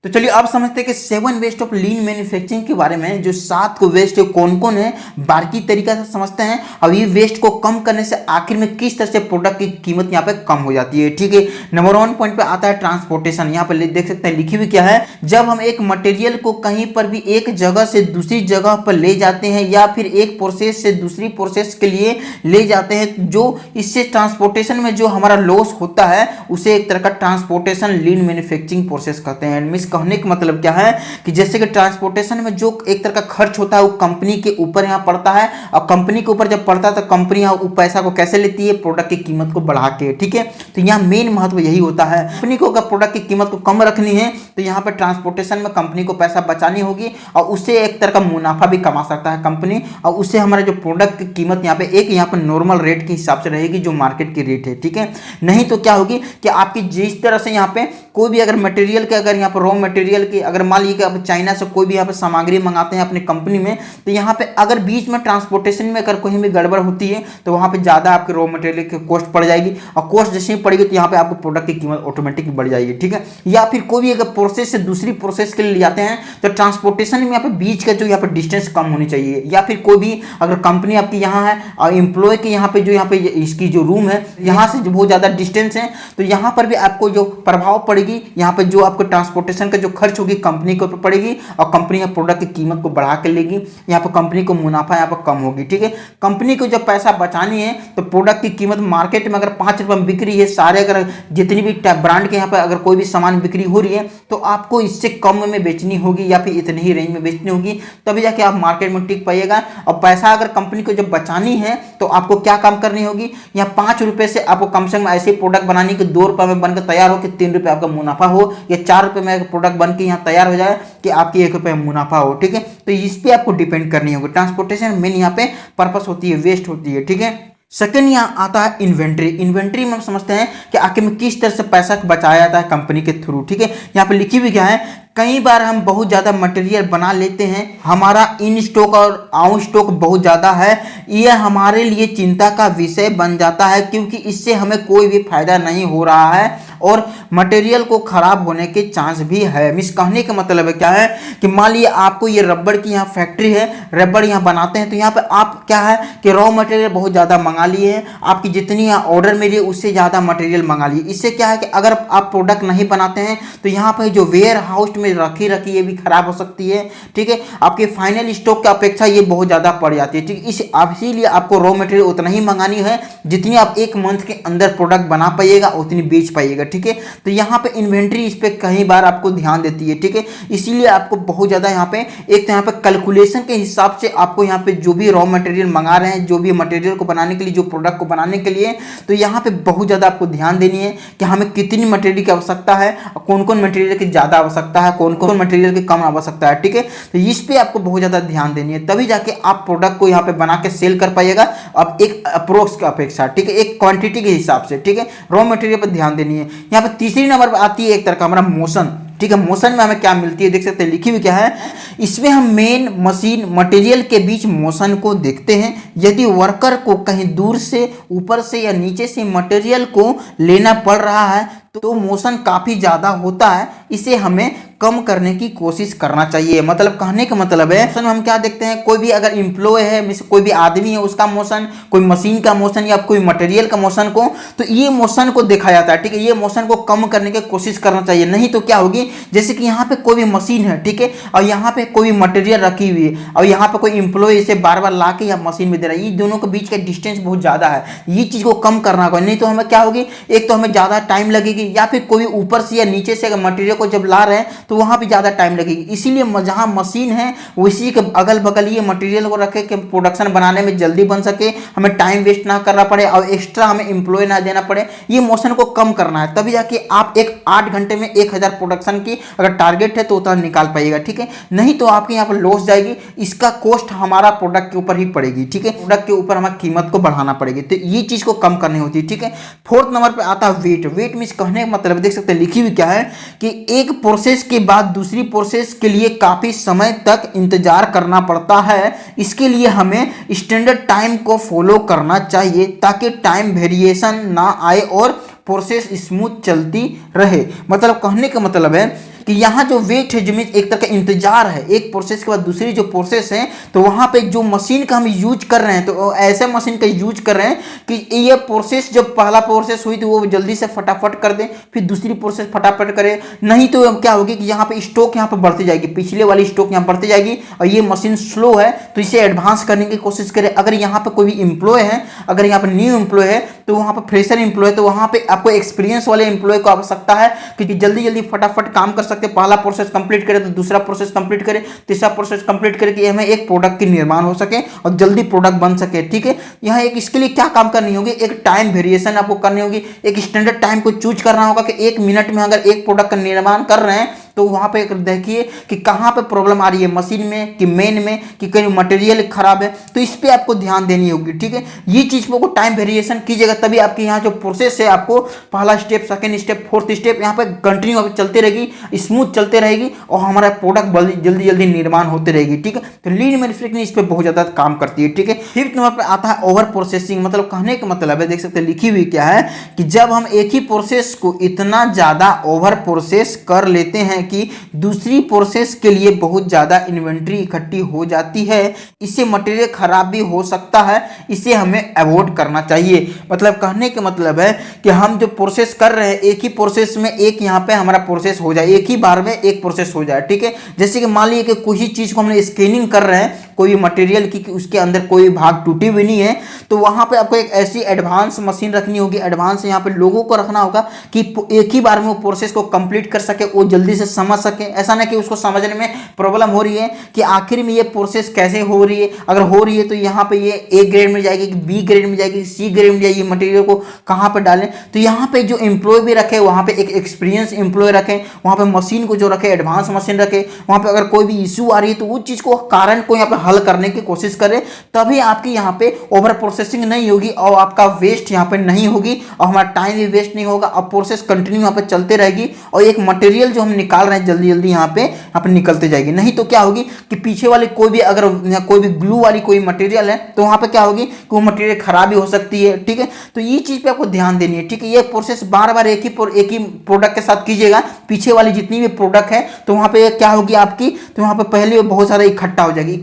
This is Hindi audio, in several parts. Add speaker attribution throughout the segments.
Speaker 1: तो चलिए अब समझते हैं कि 7 वेस्ट ऑफ लीन मैन्युफैक्चरिंग के बारे में। जो 7 को वेस्ट कौन कौन है बारीकी तरीका से समझते हैं। अब ये वेस्ट को कम करने से आखिर में किस तरह से प्रोडक्ट की कीमत यहाँ पे कम हो जाती है। ठीक है, नंबर 1 पॉइंट पे आता है ट्रांसपोर्टेशन। यहाँ पे देख सकते हैं लिखी हुई क्या है, जब हम एक मटेरियल को कहीं पर भी एक जगह से दूसरी जगह पर ले जाते हैं या फिर एक प्रोसेस से दूसरी प्रोसेस के लिए ले जाते हैं, जो इससे ट्रांसपोर्टेशन में जो हमारा लॉस होता है उसे एक तरह का ट्रांसपोर्टेशन लीन मैन्युफैक्चरिंग प्रोसेस कहते हैं। मिस कहने का मतलब क्या है कि जैसे कि ट्रांसपोर्टेशन में जो एक तरह का खर्च होता है वो कंपनी के ऊपर यहाँ पड़ता है, और कंपनी के ऊपर जब पड़ता है तो कंपनी यहाँ वो पैसा को कैसे लेती है, प्रोडक्ट की कीमत को बढ़ा के। ठीक है, तो यहाँ मेन महत्व यही होता है। कंपनी को अगर प्रोडक्ट की कीमत को कम रखनी है तो यहाँ पे ट्रांसपोर्टेशन में कंपनी को पैसा बचानी होगी और उससे एक तरह का मुनाफा भी कमा सकता है कंपनी, और उससे हमारा जो प्रोडक्ट की कीमत यहाँ पे नॉर्मल रेट के हिसाब से रहेगी जो मार्केट की रेट है। ठीक है, नहीं तो क्या होगी कि आपकी जिस तरह से यहाँ पे कोई भी अगर मटेरियल के अगर यहाँ पर रॉ मटेरियल की अगर मान लीजिए कि आप चाइना से कोई भी यहाँ पे सामग्री मंगाते हैं अपनी कंपनी में, तो यहाँ पे अगर बीच में ट्रांसपोर्टेशन में अगर कहीं भी गड़बड़ होती है तो वहाँ पे ज़्यादा आपके रॉ मटेरियल की कॉस्ट पड़ जाएगी, और कॉस्ट जैसे ही पड़ेगी तो यहाँ पे आपको प्रोडक्ट की कीमत ऑटोमेटिक बढ़ जाएगी। ठीक है, या फिर कोई भी अगर प्रोसेस से दूसरी प्रोसेस के लिए जाते हैं तो ट्रांसपोर्टेशन में यहाँ पे बीच का जो यहाँ पे डिस्टेंस कम होनी चाहिए, या फिर कोई भी अगर कंपनी आपकी यहाँ है और एम्प्लॉय के यहाँ पे इसकी जो रूम है यहाँ से बहुत ज़्यादा डिस्टेंस है, तो यहाँ पर भी आपको जो प्रभाव पड़ेगी, यहाँ पे जो आपको ट्रांसपोर्टेशन का जो खर्च होगी कंपनी के ऊपर पड़ेगी, और कंपनी यहाँ प्रोडक्ट की कीमत को बढ़ा के लेगी, यहाँ पर कंपनी को मुनाफा यहाँ पर कम होगी। ठीक है, कंपनी को जब पैसा बचानी है तो प्रोडक्ट की कीमत मार्केट में अगर 5 रुपये में बिक्री है, सारे अगर जितनी भी ब्रांड के यहाँ पर अगर कोई भी सामान बिक्री हो रही है तो आपको इससे कम में बेचनी होगी या फिर इतनी ही रेंज में बेचनी होगी, तभी जाके आप मार्केट में टिक पाइएगा। और पैसा अगर कंपनी को जब बचानी है तो आपको क्या काम करनी होगी, यहाँ 5 रुपये से आपको कम से कम ऐसे प्रोडक्ट बनाने के 2 रुपये में बनकर तैयार हो कि 3 रुपये आपका मुनाफा हो, या 4 रुपये में प्रोडक्ट बन के यहाँ तैयार हो जाए कि आपकी 1 रुपये मुनाफा हो। ठीक है, तो इस पर आपको डिपेंड करनी होगी। ट्रांसपोर्टेशन मेन यहाँ पे पर्पस होती है, वेस्ट होती है। ठीक है, सेकंड यहाँ आता है इन्वेंट्री। इन्वेंट्री में हम समझते हैं कि आखिर में किस तरह से पैसा बचाया जाता है कंपनी के थ्रू। ठीक है, यहाँ पे लिखी हुई क्या है, कई बार हम बहुत ज़्यादा मटेरियल बना लेते हैं, हमारा इन स्टॉक और आउट स्टॉक बहुत ज़्यादा है, यह हमारे लिए चिंता का विषय बन जाता है क्योंकि इससे हमें कोई भी फायदा नहीं हो रहा है और मटेरियल को ख़राब होने के चांस भी है। मिस कहने का मतलब है क्या है कि मान लीजिए आपको ये रबड़ की यहाँ फैक्ट्री है, रबड़ यहाँ बनाते हैं, तो यहाँ पे आप क्या है कि रॉ मटेरियल बहुत ज़्यादा मंगा लिए हैं, आपकी जितनी यहाँ ऑर्डर मिली उससे ज़्यादा मटेरियल मंगा लिए। इससे क्या है कि अगर आप प्रोडक्ट नहीं बनाते हैं तो यहाँ पर जो वेयर हाउस में रखी ये भी खराब हो सकती है। ठीक है, आपके फाइनल स्टॉक की अपेक्षा ये बहुत ज़्यादा पड़ जाती है। ठीक है, इसीलिए आपको रॉ मटेरियल उतना ही मंगानी है जितनी आप 1 मंथ के अंदर प्रोडक्ट बना पाइएगा उतनी बेच पाइएगा। ठीक है, तो यहाँ पे इन्वेंट्री इस पे कई बार आपको ध्यान देती है। ठीक है, इसीलिए आपको बहुत ज़्यादा यहाँ पे एक तो यहाँ पे कैलकुलेशन के हिसाब से आपको यहाँ पे जो भी रॉ मटेरियल मंगा रहे हैं, जो भी मटेरियल को बनाने के लिए, जो प्रोडक्ट को बनाने के लिए, तो यहाँ पे बहुत ज़्यादा आपको ध्यान देनी है कि हमें कितनी मटेरियल की आवश्यकता है, कौन कौन मटेरियल की ज़्यादा आवश्यकता है, कौन कौन मटेरियल की कम आवश्यकता है। ठीक है, तो इस पे आपको बहुत ज़्यादा ध्यान देनी है, तभी जाके आप प्रोडक्ट को यहाँ पे बना के सेल कर पाइएगा। अब एक अप्रोक्स की अपेक्षा, ठीक है, एक क्वांटिटी के हिसाब से। ठीक है, रॉ मटेरियल पर ध्यान देनी है। यहाँ पे तीसरी नंबर पर आती है एक तरह का हमारा मोशन। ठीक है, मोशन में हमें क्या मिलती है, देख सकते हैं लिखी हुई क्या है, इसमें हम मेन मशीन मटेरियल के बीच मोशन को देखते हैं। यदि वर्कर को कहीं दूर से, ऊपर से या नीचे से मटेरियल को लेना पड़ रहा है तो मोशन काफ़ी ज़्यादा होता है, इसे हमें कम करने की कोशिश करना चाहिए। मतलब कहने का मतलब है मोशन में हम क्या देखते हैं, कोई भी अगर एम्प्लॉय है, कोई भी आदमी है, उसका मोशन, कोई मशीन का मोशन या कोई मटेरियल का मोशन को, तो ये मोशन को देखा जाता है। ठीक है, ये मोशन को कम करने की कोशिश करना चाहिए। नहीं तो क्या होगी, जैसे कि यहाँ पे कोई भी मशीन है, ठीक है, और यहाँ पे कोई मटेरियल रखी हुई है और यहाँ पे कोई एम्प्लॉय इसे बार बार ला के यहाँ मशीन में दे रहा है, ये दोनों के बीच का डिस्टेंस बहुत ज़्यादा है, ये चीज़ को कम करना होगा। नहीं तो हमें क्या होगी, एक तो हमें ज़्यादा टाइम लगेगी, या फिर कोई ऊपर से या नीचे से अगर मटेरियल को जब ला रहे हैं तो वहाँ पे ज़्यादा टाइम लगेगी। इसीलिए जहाँ मशीन है उसी के अगल बगल ये मटेरियल को रखे कि प्रोडक्शन बनाने में जल्दी बन सके, हमें टाइम वेस्ट ना करना पड़े और एक्स्ट्रा हमें एम्प्लॉय ना देना पड़े। ये मोशन को कम करना है, तभी जाके आप एक 8 घंटे में 1000 प्रोडक्शन की अगर टारगेट है तो उतना निकाल पाइएगा। ठीक है, नहीं तो आपके यहाँ पर लॉस जाएगी, इसका कॉस्ट हमारा प्रोडक्ट के ऊपर ही पड़ेगी। ठीक है, प्रोडक्ट के ऊपर हमारी कीमत को बढ़ाना पड़ेगी, तो ये चीज़ को कम करनी होती है। ठीक है, 4th नंबर पर आता है वेट। वेट मीन्स कहने का मतलब देख सकते हैं लिखी हुई क्या है कि एक प्रोसेस के बाद दूसरी प्रोसेस के लिए काफ़ी समय तक इंतजार करना पड़ता है। इसके लिए हमें स्टैंडर्ड टाइम को फॉलो करना चाहिए ताकि टाइम वेरिएशन ना आए और प्रोसेस स्मूथ चलती रहे। मतलब कहने का मतलब है कि यहाँ जो वेट है जो मीन एक तरह का इंतजार है, एक प्रोसेस के बाद दूसरी जो प्रोसेस है, तो वहाँ पे जो मशीन का हम यूज कर रहे हैं तो ऐसे मशीन का यूज कर रहे हैं कि ये प्रोसेस जब पहला प्रोसेस हुई तो वो जल्दी से फटाफट कर दे, फिर दूसरी प्रोसेस फटाफट करे, नहीं तो क्या होगी कि यहाँ पे स्टॉक यहाँ पे बढ़ती जाएगी, पिछले वाली स्टॉक यहाँ बढ़ती जाएगी और ये मशीन स्लो है तो इसे एडवांस करने की कोशिश करे। अगर यहाँ पे कोई भी एम्प्लॉय है, अगर यहाँ पे न्यू एम्प्लॉय है तो वहाँ पे फ्रेशर एम्प्लॉय है, तो वहाँ पे आपको एक्सपीरियंस वाले एम्प्लॉय को आवश्यकता है कि जल्दी जल्दी फटाफट काम कर सकते, पहला प्रोसेस कंप्लीट करे तो दूसरा प्रोसेस कंप्लीट करे, तीसरा प्रोसेस कंप्लीट करे कि हमें एक प्रोडक्ट की निर्माण हो सके और जल्दी प्रोडक्ट बन सके। ठीक है, यहाँ एक इसके लिए क्या काम करनी होगी, एक टाइम वेरिएशन आपको करनी होगी, एक स्टैंडर्ड टाइम को चूज करना होगा कि 1 मिनट में अगर एक प्रोडक्ट का निर्माण कर रहे हैं तो वहाँ पे देखिए कि कहाँ पे प्रॉब्लम आ रही है, मशीन में कि मेन में कि कहीं मटेरियल खराब है, तो इस पे आपको ध्यान देनी होगी। ठीक है, ये चीज़ को टाइम वेरिएशन कीजिएगा तभी आपके यहाँ जो प्रोसेस है आपको पहला step, second step, fourth step यहाँ पे कंटिन्यू चलती रहेगी, स्मूथ चलते रहेगी और हमारा प्रोडक्ट जल्दी जल्दी निर्माण होते रहेगी। ठीक है, तो लीन मैन्युफैक्चरिंग इस पर बहुत ज़्यादा काम करती है। ठीक है, फिफ्थ नंबर पर आता है ओवर प्रोसेसिंग। मतलब कहने का मतलब है, देख सकते हैं लिखी हुई क्या है कि जब हम एक ही प्रोसेस को इतना ज़्यादा ओवर प्रोसेस कर लेते हैं कि दूसरी प्रोसेस के लिए बहुत ज्यादा इन्वेंट्री इकट्ठी हो जाती है, इससे मटेरियल खराब भी हो सकता है, इसे हमें अवॉइड करना चाहिए। मतलब कहने का मतलब है कि हम जो प्रोसेस कर रहे हैं एक ही प्रोसेस में एक यहाँ पे हमारा प्रोसेस हो जाए, एक ही बार में एक प्रोसेस हो जाए। ठीक है, जैसे कि मान लीजिए कि कोई ही चीज को हमने स्कैनिंग कर रहे हैं, कोई मटेरियल की कि उसके अंदर कोई भाग टूटी हुई नहीं है, तो वहां पे आपको एक ऐसी एडवांस मशीन रखनी होगी, एडवांस यहाँ पे लोगों को रखना होगा कि एक ही बार में वो प्रोसेस को कंप्लीट कर सके, वो जल्दी से समझ सके। ऐसा ना कि उसको समझने में प्रॉब्लम हो रही है कि आखिर में ये प्रोसेस कैसे हो रही है, अगर हो रही है तो यहाँ पे ये ए ग्रेड में जाएगी, बी ग्रेड में जाएगी, सी ग्रेड में जाएगी, मटेरियल को कहाँ पे डालें। तो यहाँ पे जो एम्प्लॉय भी रखे वहाँ पे एक एक्सपीरियंस एम्प्लॉय रखें, वहाँ पे मशीन को जो रखे एडवांस मशीन रखे, वहाँ पे अगर कोई भी इशू आ रही है तो उस चीज़ को कारण को यहाँ पे हल करने की कोशिश करें, तभी आपकी यहाँ पे ओवर प्रोसेसिंग नहीं होगी और आपका वेस्ट यहाँ पे नहीं होगी और हमारा टाइम भी वेस्ट नहीं होगा। अब प्रोसेस कंटिन्यू यहाँ पे चलते रहेगी और एक मटेरियल जो हम निकाल रहे हैं जल्दी जल्दी यहाँ पे निकलते जाएगी। नहीं तो क्या होगी कि पीछे वाले कोई भी अगर कोई भी ग्लू वाली कोई मटेरियल है तो वहाँ पे क्या होगी कि वो मटेरियल खराब भी हो सकती है। ठीक है, तो ये चीज़ पे आपको ध्यान देनी है। ठीक है, ये प्रोसेस बार बार एक ही प्रोडक्ट के साथ कीजिएगा, पीछे वाली जितनी भी प्रोडक्ट है तो वहाँ पे क्या होगी आपकी, तो वहाँ पे पहले बहुत सारा इकट्ठा हो जाएगी,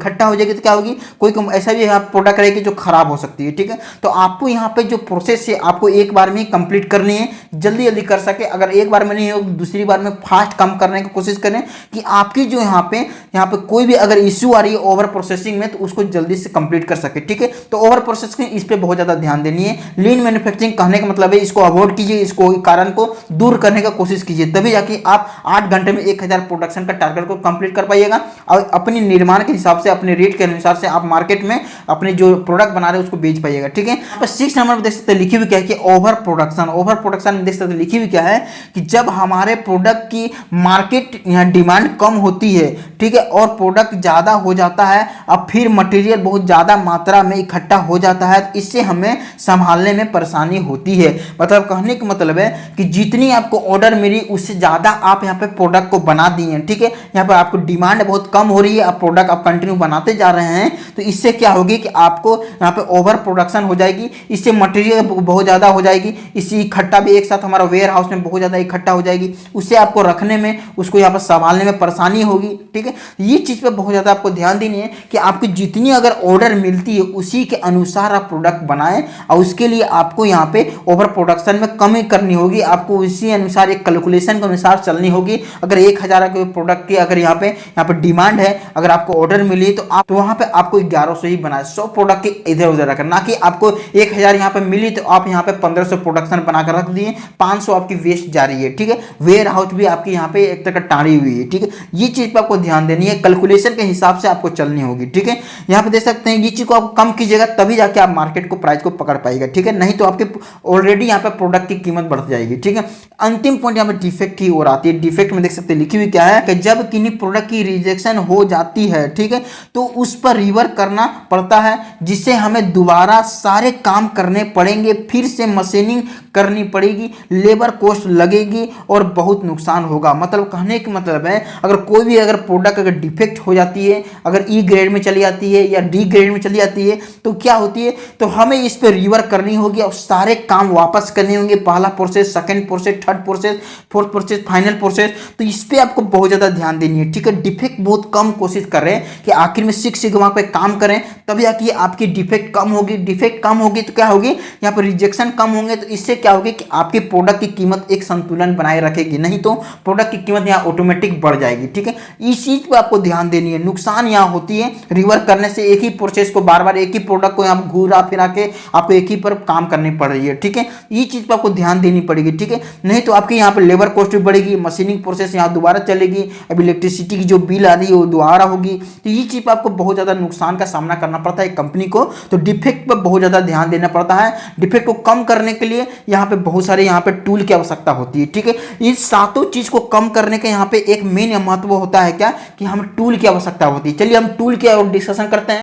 Speaker 1: तो क्या होगी कोई ऐसा भी प्रोडक्ट रहेगी जो खराब हो सकती है। ठीक है, तो आपको यहाँ पे जो प्रोसेस है आपको एक बार में ही कंप्लीट करनी है, जल्दी जल्दी कर सके। अगर एक बार में नहीं हो दूसरी बार में फास्ट काम करने की कोशिश करें कि आपकी जो यहाँ पे कोई भी अगर इश्यू आ रही है ओवर प्रोसेसिंग में तो उसको जल्दी से कंप्लीट कर सके। ठीक है, तो ओवर प्रोसेसिंग इस पे बहुत ज्यादा ध्यान देनी है। लीन मैन्युफैक्चरिंग कहने का मतलब है इसको अवॉइड कीजिए, इसको कारण को दूर करने का कोशिश कीजिए, तभी जाके आप 8 घंटे में 1000 प्रोडक्शन का टारगेट को कंप्लीट कर पाइएगा और अपनी निर्माण के हिसाब से अपने रेट के अनुसार से आप मार्केट में अपने जो प्रोडक्ट बना रहे हैं उसको बेच पाइएगा। ठीक है, तो 6 नंबर पर देख सकते हैं लिखी हुई क्या है कि ओवर प्रोडक्शन में देख सकते हैं लिखी हुई क्या है कि जब हमारे प्रोडक्ट की मार्केट यहाँ डिमांड कम होती है, ठीक है, और प्रोडक्ट ज़्यादा हो जाता है, अब फिर मटेरियल बहुत ज़्यादा मात्रा में इकट्ठा हो जाता है, इससे हमें संभालने में परेशानी होती है। मतलब कहने का मतलब है कि जितनी आपको ऑर्डर मिली उससे ज़्यादा आप यहाँ पे प्रोडक्ट को बना दिए हैं। ठीक है, यहाँ पर आपको डिमांड बहुत कम हो रही है, आप प्रोडक्ट आप कंटिन्यू बनाते जा रहे हैं, तो इससे क्या होगी कि आपको यहाँ पे ओवर प्रोडक्शन हो जाएगी, इससे मटेरियल बहुत ज़्यादा हो जाएगी, इससे इकट्ठा भी एक साथ हमारा वेयर हाउस में बहुत ज़्यादा इकट्ठा हो जाएगी, उससे आपको रखने में उसको यहाँ पर संभालने में परेशानी होगी। ठीक है, ये चीज़ पे बहुत ज़्यादा आपको ध्यान देनी है कि आपकी जितनी अगर ऑर्डर मिलती है उसी के अनुसार आप प्रोडक्ट बनाएं और उसके लिए आपको यहाँ पे ओवर प्रोडक्शन में कमी करनी होगी, आपको उसी अनुसार एक कैलकुलेशन के अनुसार चलनी होगी। अगर 1000 के प्रोडक्ट की अगर यहाँ पे डिमांड है, अगर आपको ऑर्डर मिली तो आप वहाँ पे आपको 1100 ही बनाए, 100 प्रोडक्ट के इधर उधर रखें, ना कि आपको 1000 यहाँ पे मिली तो आप यहाँ पे 1500 प्रोडक्शन बनाकर रख दिए, 500 आपकी वेस्ट जा रही है। ठीक है, वेयर हाउस भी आपकी यहाँ पे एक तरह का टाड़ी हुई है। ठीक है, ये चीज पे आपको ध्यान देनी है, कैलकुलेशन के हिसाब से आपको चलनी होगी। ठीक है, यहाँ पे देख सकते हैं ये चीज को आप कम कीजिएगा तभी जाके आप मार्केट को प्राइस को पकड़ पाएगा। ठीक है, नहीं तो आपके ऑलरेडी यहाँ पे प्रोडक्ट की कीमत बढ़ जाएगी। ठीक है, अंतिम पॉइंट यहाँ पे डिफेक्ट की ओर आती है। डिफेक्ट में देख सकते हैं लिखी हुई क्या है कि जब किन्हीं प्रोडक्ट की रिजेक्शन हो जाती है, ठीक है, तो उस पर रिवर्क करना पड़ता है, जिससे हमें दोबारा सारे काम करने पड़ेंगे, फिर से मशीनिंग करनी पड़ेगी, लेबर कॉस्ट लगेगी और बहुत नुकसान होगा। मतलब कहने का मतलब है अगर कोई भी अगर प्रोडक्ट अगर डिफेक्ट हो जाती है, अगर ई ग्रेड में चली जाती है या डी ग्रेड में चली जाती है, तो क्या होती है, तो हमें इस पर रिवर्क करनी होगी और सारे काम वापस करने होंगे। पहला process, second process, third process, fourth process, final process. तो इस पर आपको बहुत ज़्यादा ध्यान देनी है, ठीक है। डिफेक्ट बहुत कम कोशिश कर रहे हैं कि आखिर में सिक्स सिग्मा पे काम करें, तभी आके आपकी डिफेक्ट कम होगी। डिफेक्ट कम होगी तो क्या होगी, यहाँ पर रिजेक्शन कम होंगे, तो इससे क्या होगी कि आपके प्रोडक्ट की कीमत एक संतुलन बनाए रखेगी, नहीं तो प्रोडक्ट की कीमत यहाँ ऑटोमेटिक बढ़ जाएगी, ठीक है। इस चीज पे आपको ध्यान देनी है। नुकसान यहाँ होती है रिवर्क करने से, एक ही प्रोसेस को बार बार, एक ही प्रोडक्ट को यहाँ घूरा फिरा के आपको एक ही पर काम करनी पड़ रही है, ठीक है। ये चीज पे आपको ध्यान देनी पड़ेगी, ठीक है। नहीं तो आपके यहाँ पर लेबर कॉस्ट भी बढ़ेगी, मशीनिंग प्रोसेस यहाँ दोबारा चलेगी, अब इलेक्ट्रिसिटी की जो बिल आ रही है वो दोबारा होगी। तो ये चीज पे आपको बहुत ज्यादा नुकसान का सामना करना पड़ता है कंपनी को। तो डिफेक्ट पर बहुत ज्यादा ध्यान देना पड़ता है। डिफेक्ट को कम करने के लिए यहाँ पे बहुत सारे यहाँ पे टूल की आवश्यकता होती है, ठीक है। इस सातों चीज को कम करने के यहाँ पे एक मेन महत्व होता है क्या, कि हमें टूल की आवश्यकता होती है। चलिए हम टूल की और डिस्कशन करते हैं।